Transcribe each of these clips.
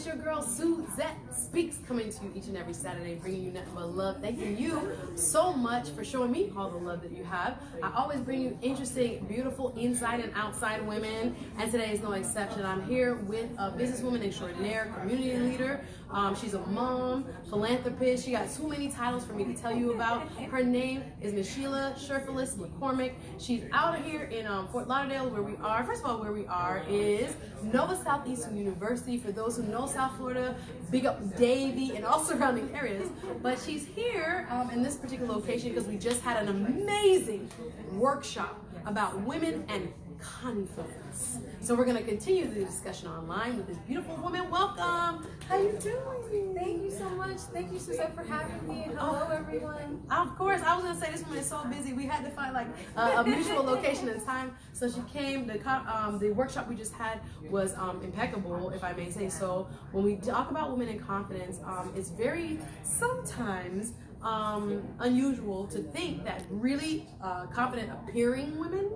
it's your girl Suzette Speaks, coming to you each and every Saturday, bringing you nothing but love. Thanking you so much for showing me all the love that you have. I always bring you interesting, beautiful inside and outside women, and today is no exception. I'm here with a businesswoman extraordinaire, community leader. She's a mom, philanthropist. She got too many titles for me to tell you about. Her name is Miss Sheila Cherfilus-McCormick. She's out here in Fort Lauderdale, where we are. First of all, where we are is Nova Southeastern University. For those who know South Florida, big up Davie and all surrounding areas. But she's here in this particular location because we just had an amazing workshop about women and confidence. So we're going to continue the discussion online with this beautiful woman. Welcome. How you doing? Thank you so much. Thank you, Suzette, for having me. And hello, everyone. Of course. I was going to say, this woman is so busy. We had to find like a mutual location and time. So she came. The workshop we just had was impeccable, if I may say so. When we talk about women in confidence, it's very sometimes unusual to think that really confident appearing women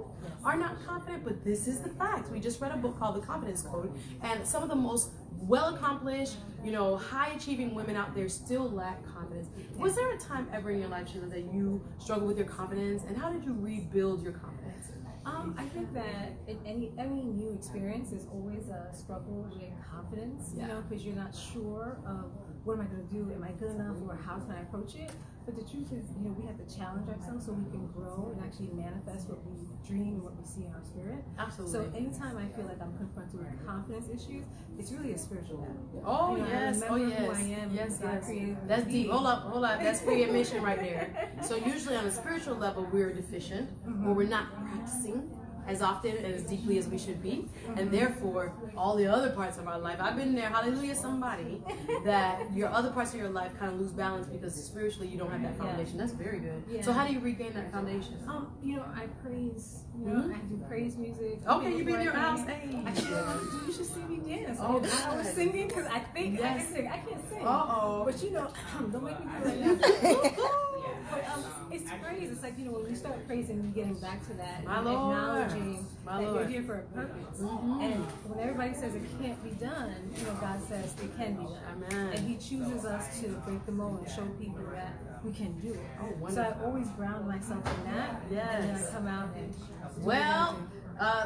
are not confident, but this is the fact. We just read a book called The Confidence Code, and some of the most well-accomplished, high-achieving women out there still lack confidence. Was there a time ever in your life, Sheila, that you struggled with your confidence, and how did you rebuild your confidence? I think that in any new experience, there's always a struggle with confidence, because you're not sure of what am I going to do? Am I good enough? Or how can I approach it? But the truth is, we have to challenge ourselves so we can grow and actually manifest what we dream and what we see in our spirit. Absolutely. So anytime I feel like I'm confronted with confidence issues, it's really a spiritual battle. Oh, yes. I remember who I am. Yes. That's deep. Hold up. That's free admission right there. So usually on a spiritual level, we're deficient, or we're not practicing as often and as deeply as we should be, and therefore all the other parts of our life, I've been there, hallelujah somebody, that your other parts of your life kind of lose balance because spiritually you don't have that foundation. That's very good. Yeah. So how do you regain that foundation? I praise, I do praise music. Okay, you be in your house. Hey. You should see me dance. Oh, I was singing because I think I can sing. I can't sing. But don't make me do it right now. But it's praise. It's like, when we start praising, we're getting back to that. My and Lord. acknowledging that you're here for a purpose. And when everybody says it can't be done, God says it can be done. Amen. And He chooses us to break the mold and show people that we can do it. Oh, wonderful. So I always ground myself in that. Yes. And then I come out and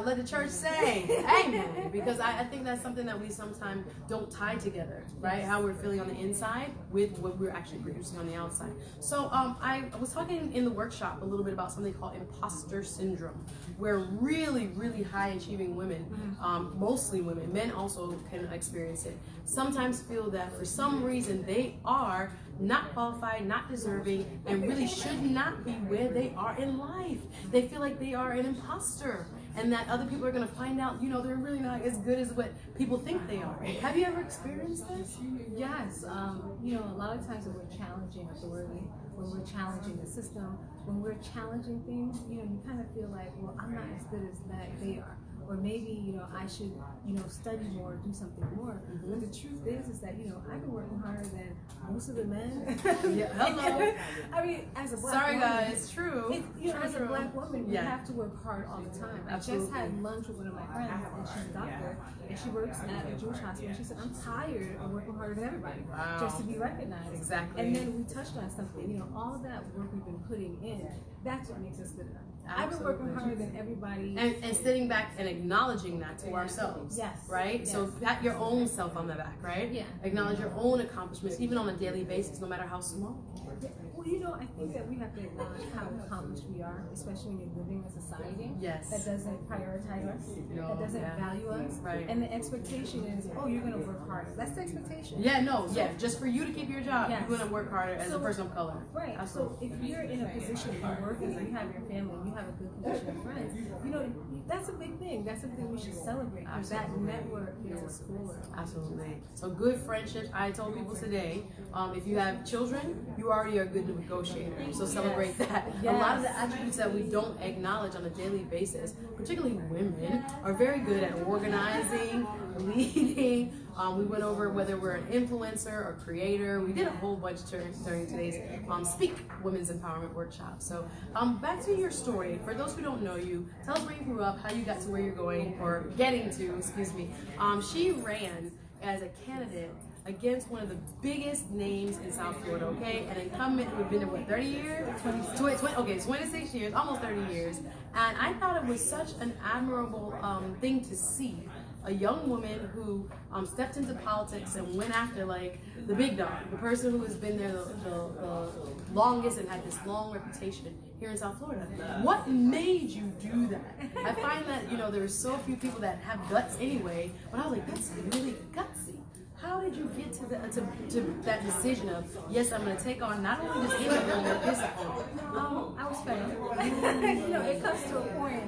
let the church say amen, because I think that's something that we sometimes don't tie together, right? How we're feeling on the inside with what we're actually producing on the outside. So I was talking in the workshop a little bit about something called Imposter Syndrome, where really, really high achieving women, mostly women, men also can experience it, sometimes feel that for some reason they are not qualified, not deserving, and really should not be where they are in life. They feel like they are an imposter, and that other people are going to find out, they're really not as good as what people think they are. Have you ever experienced this? Yes. A lot of times when we're challenging authority, when we're challenging the system, when we're challenging things, you kind of feel like, well, I'm not as good as they are. Or maybe, I should, study more, do something more. But the truth is that, I've been working harder than most of the men. Hello. I mean, as a black woman. Sorry, guys. It's true. As a black woman, we have to work hard all the time. Absolutely. I just had lunch with one of my friends, and she's a doctor, and she works at a Jewish hospital. She said, I'm tired of working harder than everybody, just to be recognized. Exactly. And then we touched on something, all of that work we've been putting in, that's what makes us good enough. Absolutely. I've been working harder than everybody. And sitting back and acknowledging that to ourselves. Yes. Right? Yes. So pat your own self on the back, right? Yeah. Acknowledge your own accomplishments, even on a daily basis, no matter how small. Yeah. Well, I think that we have to acknowledge how accomplished we are, especially when you're living in a society that doesn't prioritize us, that doesn't value us. Right. And the expectation is, you're going to work harder. That's the expectation. Just for you to keep your job, you're going to work harder as a person of color. Right. Absolutely. So if you're in a position of working and you have your family, you have a good position of friends, that's a big thing. That's something we should celebrate. That network is a school. Absolutely. So good friendships. I told people today, if you have children, you already are good negotiator. So celebrate that. Yes. A lot of the attributes that we don't acknowledge on a daily basis, particularly women, are very good at organizing, leading. We went over whether we're an influencer or creator. We did a whole bunch during today's Speak Women's Empowerment Workshop. So back to your story. For those who don't know you, tell us where you grew up, how you got to where you're going, or getting to, excuse me. She ran as a candidate against one of the biggest names in South Florida, okay? An incumbent who had been there, what, 30 years? 26 years, almost 30 years. And I thought it was such an admirable thing to see. A young woman who stepped into politics and went after like the big dog, the person who has been there the longest and had this long reputation here in South Florida. What made you do that? I find that, you know, there's so few people that have guts anyway, but I was like, that's really gutsy. How did you get to that decision of, yes, I'm going to take on not only this interview, but this opponent? I was fed up. You know, it comes to a point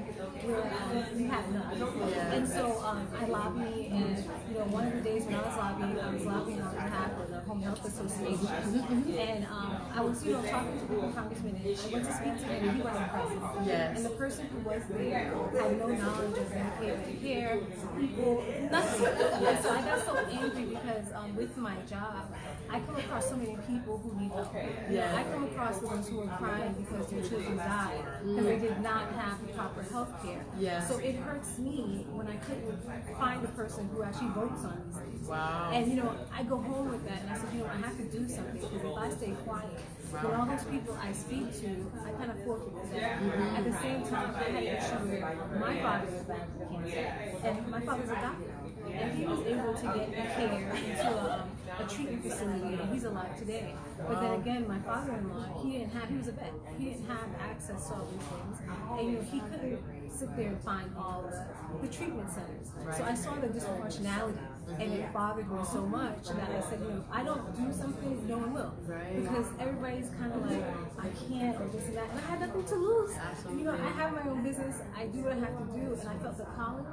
where you have none. Yeah. And so I lobbied, and you know, one of the days when I was lobbying on behalf of the Home Health Association. And I was, you know, talking to the congressman, and I went to speak to him, and he wasn't present. Yes. And the person who was there had no knowledge of Medicare, people, nothing. And so I got so angry because with my job, I come across so many people who need help. Yeah. I come across the ones who are crying because their children died because they did not have the proper health care. Yeah. So it hurts me when I couldn't find a person who actually votes on these things. Wow. And you know, I go home with that and I said, you know, I have to do something because if I stay quiet, with all those people I speak to, I kind of forfeit that. At the same time, I had an issue where my father was battling cancer, and my father's a doctor. And he was able to get care into a treatment facility, and he's alive today. But then again, my father-in-law, he was a vet. He didn't have access to all these things. And you know, he couldn't sit there and find all the treatment centers. So I saw the disproportionality, and it bothered me so much that I said, you know, if I don't do something, no one will. Because everybody's kind of like, I can't, or this and that. And I had nothing to lose. Absolutely. You know, I have my own business. I do what I have to do, and I felt the calling.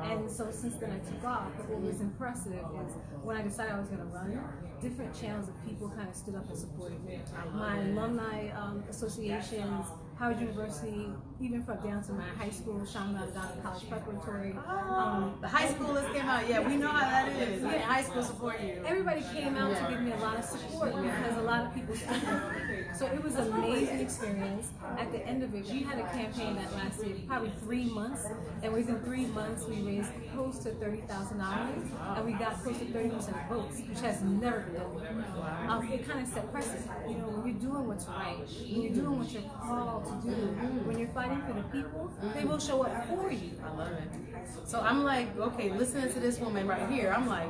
And so since then I took off. But what was impressive is when I decided I was going to run, different channels of people kind of stood up and supported me. My alumni associations, Howard University, even from down to my high school, Shanghai College Preparatory. The high schoolers came out. Yeah, we know how that is. Yeah, high school support you. Everybody came out to give me a lot of support because a lot of people stood up. So it was an amazing experience. At the end of it, we had a campaign that lasted probably 3 months, and within 3 months we raised close to $30,000, and we got close to 30% of votes, which has never been done. It kind of set precedent. You know, when you're doing what's right, when you're doing what you're called to do, when you're fighting for the people, they will show up for you. I love it. So I'm like, okay, listening to this woman right here, I'm like,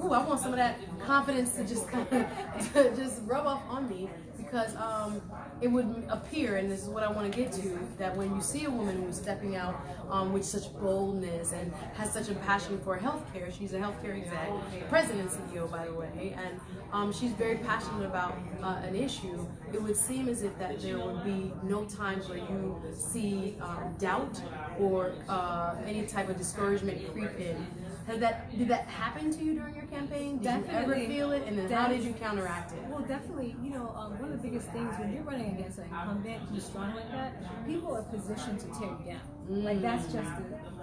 ooh, I want some of that confidence to just kind of to just rub off on me, because it would appear, and this is what I want to get to, that when you see a woman who's stepping out with such boldness and has such a passion for healthcare, she's a healthcare exec, president and CEO, by the way, and she's very passionate about an issue, it would seem as if that there would be no times where you see doubt or any type of discouragement creep in. Did that happen to you during your campaign? Did you ever feel it? And then how did you counteract it? Well, definitely, you know, one of the biggest things when you're running against an incumbent who's strong like that, people are positioned to tear you down. Like, that's just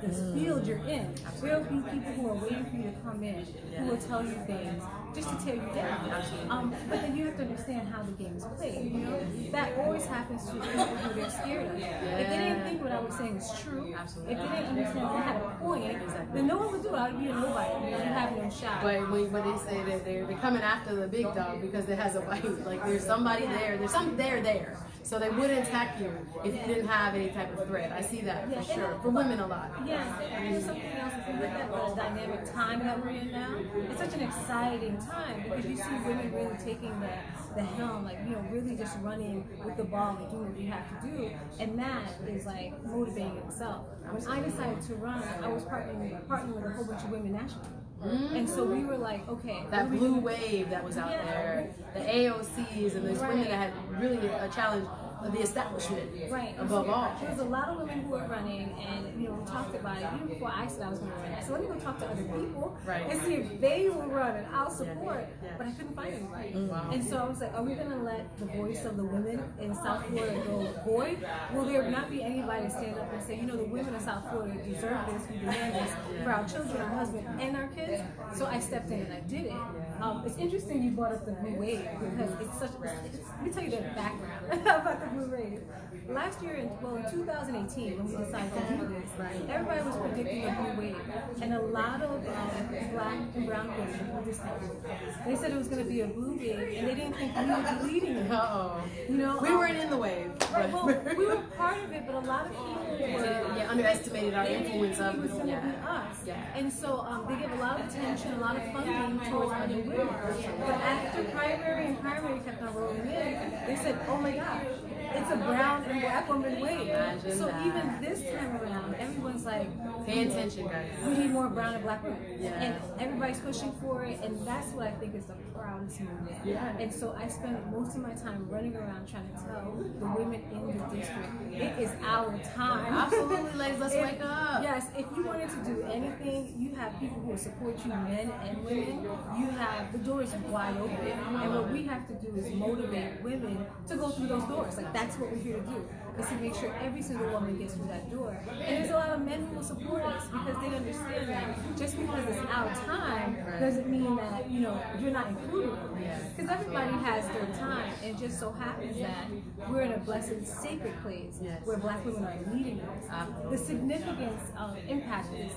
the field you're in. There will be people who are waiting for you to come in, who will tell you things just to tear you down. But then you have to understand how the game is played. You know, that always happens to people who they're scared of. If they didn't think what I was saying is true, if they didn't understand that I had a point, then no one would do it. I would be a nobody. You have no shot. But they say that they're coming after the big dog because it has a bite. Like, there's somebody there. There's something there. So they wouldn't attack you if you didn't have any type of threat. I see that for sure. For women a lot. Yes, and something else, if you look at the dynamic time that we're in now, it's such an exciting time because you see women really taking the helm, like, you know, really just running with the ball and doing what you have to do, and that is like motivating itself. When I decided to run, I was partnering with a whole bunch of women nationally. And so we were like, okay. That blue wave that was out there, the AOCs, and those women that had really a challenge of the establishment above all. There was a lot of women who were running, and you know, we talked about it even before I said I was going to run. So let me go talk to other people and see if they will run, and I'll support. But I couldn't find anybody. And so I was like, are we going to let the voice of the women in South Florida go void? Will there not be anybody to stand up and say, you know, the women of South Florida deserve this, we demand this for our children, our husband, and our kids? So I stepped in and I did it. It's interesting you brought up the blue wave because it's such. Let me tell you the background about the we're ready. Last year, in 2018, when we decided to do this, everybody was predicting a blue wave, and a lot of black and brown women were discounted. They said it was going to be a blue wave, and they didn't think we would be leading it. You know, we weren't in the wave. Right, well, we were part of it, but a lot of people were underestimated our influence of it was going to be us. And so they give a lot of attention, a lot of funding towards other women. But after primary kept on rolling in, they said, oh my gosh, it's a brown and black woman wave. So even this time around, everyone's like, pay attention, guys. We need more brown and black women. And everybody's pushing for it, and that's what I think is the proudest movement. And so I spend most of my time running around trying to tell the women in the district, it is our time. Absolutely, ladies, let's wake up. Yes, if you wanted to do anything, you have people who will support you, men and women. You have, the doors wide open. And what we have to do is motivate women to go through those doors. Like, that's what we're here to do, is to make sure every single woman gets through that door. And there's a lot of men who will support us because they understand that just because it's our time doesn't mean that, you know, you're not included. Because everybody has their time, and it just so happens that we're in a blessed, sacred place where black women are leading us. The significance of impact is,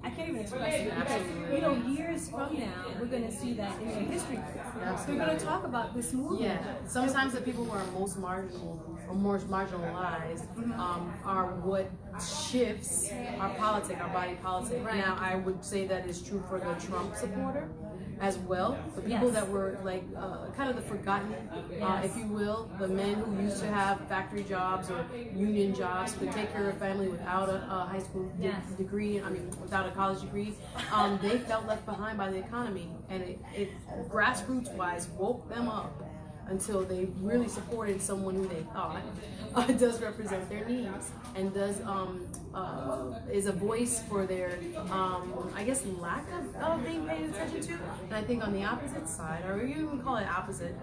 I can't even express it, because, you know, years from now, we're going to see that in the history books. They're going to talk about this movement. Sometimes the people who are most marginal or more marginalized are what shifts our politics, our body politic. Now, I would say that is true for the Trump supporter as well. The people that were like kind of the forgotten, if you will, the men who used to have factory jobs or union jobs, could take care of family without a high school degree, without a college degree, they felt left behind by the economy, and it grassroots wise woke them up until they really supported someone who they thought does represent their needs and does is a voice for their I guess lack of being paid attention to. And I think on the opposite side, or you even call it opposite,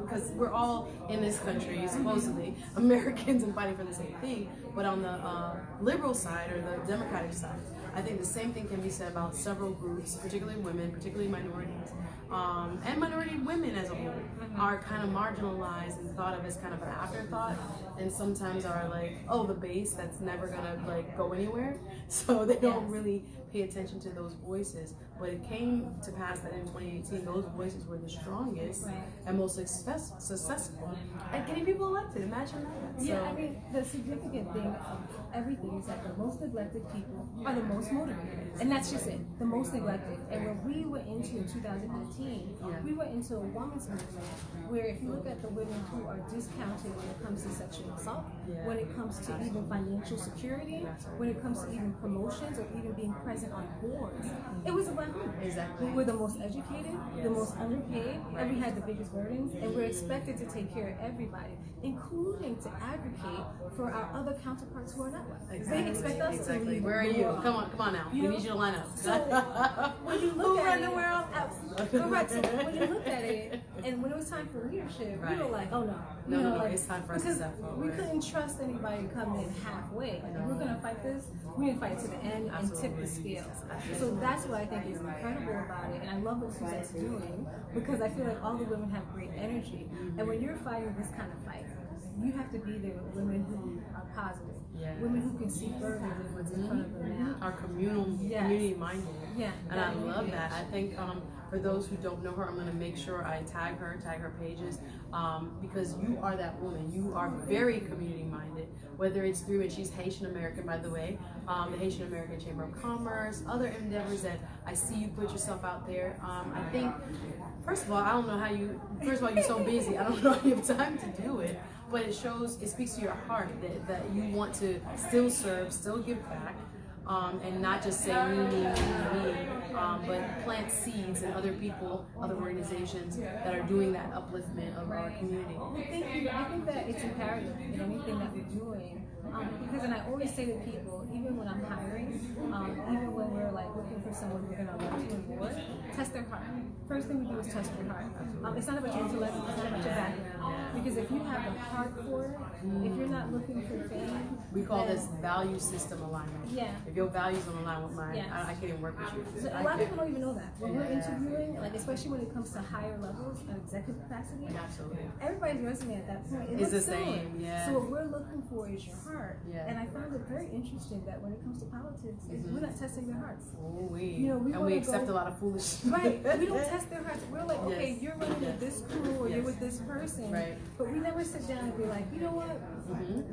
because we're all in this country supposedly Americans and fighting for the same thing, but on the liberal side or the Democratic side, I think the same thing can be said about several groups, particularly women, particularly minorities, and minority women as a whole are kind of marginalized and thought of as kind of an afterthought, and sometimes are like, oh, the base that's never gonna like go anywhere, so they don't really pay attention to those voices. But it came to pass that in 2018, those voices were the strongest and most successful at getting people elected. Imagine that. Yeah, I mean, the significant thing of everything is that the most neglected people are the most motivated. And that's just it, the most neglected. And when we went into 2018, we went into a women's movement where if you look at the women who are discounted when it comes to sexual assault, when it comes to even financial security, when it comes to even promotions or even being present on boards, it was about women. Exactly. We were the most educated, the most underpaid, and we had the biggest burdens, and we're expected to take care of everybody, including to advocate for our other counterparts who are not white. They expect us to lead. Where are you? Come on now. We need you to line up. So when you look at the world, correct. So when you look at it, and when it was time for leadership, we were like, oh no, no, it's time for us to step forward. We couldn't trust anybody to come in halfway. Like, if we're gonna fight this, we need to fight to the end and tip the scales. So that's what I think is incredible about it, and I love what Suzette's doing, because I feel like all the women have great energy, and when you're fighting this kind of fight, you have to be there with women who are positive, women who can see further than what's in front of them now. Are community minded. And I love that. I think for those who don't know her, I'm going to make sure I tag her pages, because you are that woman. You are very community minded, whether it's through, and she's Haitian American, by the way, the Haitian American Chamber of Commerce, other endeavors that I see you put yourself out there. I think, first of all, I don't know how you, first of all, you're so busy, I don't know if you have time to do it, but it shows, it speaks to your heart that you want to still serve, still give back, and not just say me, but plant seeds in other people, other organizations that are doing that upliftment of our community. Well, thank you. I think that it's imperative in anything that we're doing. Because, and I always say to people, even when I'm hiring, even when we're like looking for someone we're going to love to and more, test their heart. First thing we do is test your heart. It's not about your intellect, it's not about your background. Because if you have the heart for it, if you're not looking for fame, we call this value system alignment. Yeah. If your values don't align with mine, Yes. I can't even work with you. So a lot of people don't even know that. When we're interviewing, like especially when it comes to higher levels of executive capacity, Absolutely. everybody's resume at that point It's the similar. same, yeah. So what we're looking for is your heart. Yeah. And I found it very interesting that when it comes to politics, we're not testing their hearts. Oh, You know, we accept a lot of foolishness. Right. We don't test their hearts. We're like, okay, you're running with this crew or you're with this person. Right. But we never sit down and be like, you know what?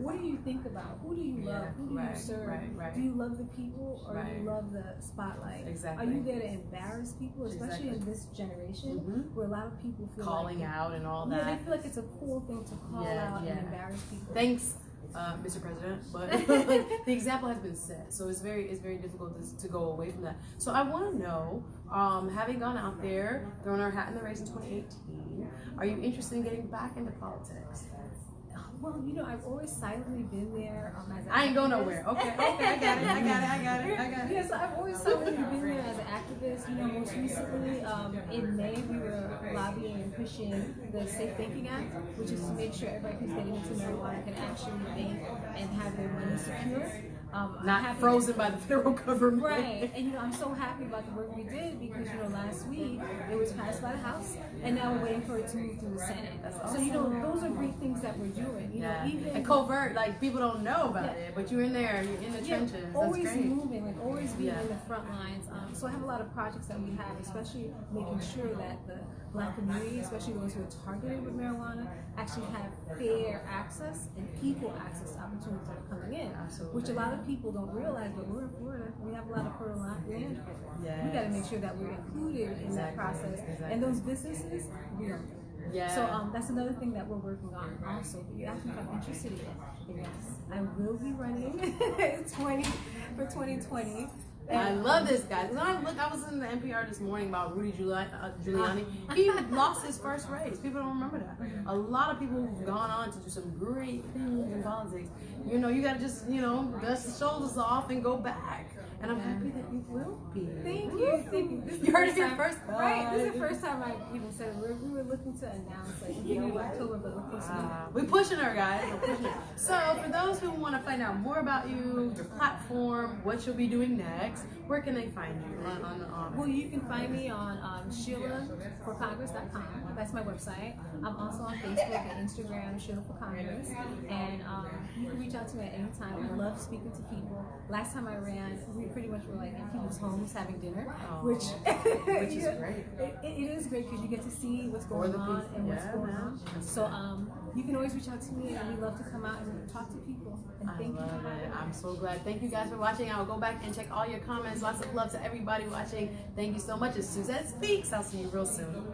What do you think about? Who do you love? Who do you serve? Do you love the people or do you love the spotlight? Exactly. Are you there to embarrass people, especially in this generation where a lot of people feel calling like out and all that. Yeah, they feel like it's a cool thing to call out and embarrass people. Thanks, Mr. President, but the example has been set, so it's very difficult to go away from that. So I want to know, having gone out there, thrown our hat in the race in 2018, are you interested in getting back into politics? Well, you know, I've always silently been there as an I ain't going activist. nowhere. Okay, I got it. Yeah, so I've always silently been there as an activist. You know, most recently, in May, we were lobbying and pushing the Safe Banking Act, which is to make sure everybody who's getting into marijuana can actually bank and have their money secure. Not frozen by the federal government. Right, and you know, I'm so happy about the work we did because, you know, last week it was passed by the House and now we're waiting for it to move through the Senate. So, you know, those are great things that we're doing. You know, even and covert, like people don't know about it, but you're in there, you're in the trenches. Always That's great. moving, like always being in the front lines. So I have a lot of projects that we have, especially making sure that the Black community, especially those who are targeted with marijuana, actually have fair access and equal access to opportunities that are coming in. Absolutely. Which a lot of people don't realize, but we're in Florida. We have a lot of fertile land. We got to make sure that we're included in that process. And those businesses, we don't do. Yeah. So that's another thing that we're working on also. But you asked me if I'm interested in it. And yes, I will be running for 2020. I love this guy. I was in the NPR this morning about Rudy Giuliani. He lost his first race. People don't remember that. A lot of people who've gone on to do some great things in politics. You know, you gotta just, you know, dust the shoulders off and go back. And I'm happy that you will be. Thank you. Thank you. This is You heard it the here first. Right. This is the first time I even said it. We were looking to announce like beginning of October, but we're close enough. We're pushing her, guys. We're pushing her. So, for those who want to find out more about you, your platform, what you'll be doing next, where can they find you? Well, you can find me on SheilaForCongress.com. That's my website. I'm also on Facebook and Instagram, Sheila for Congress. And you can reach out to me at any time. I love speaking to people. Last time I ran, we pretty much were like in people's homes having dinner, which is great. It is great because you get to see what's going on and what's going on. So you can always reach out to me, and we love to come out and talk to people. And thank you for having me. I'm so glad. Thank you guys for watching. I will go back and check all your comments. Lots of love to everybody watching. Thank you so much. It's Suzette Speaks. I'll see you real soon.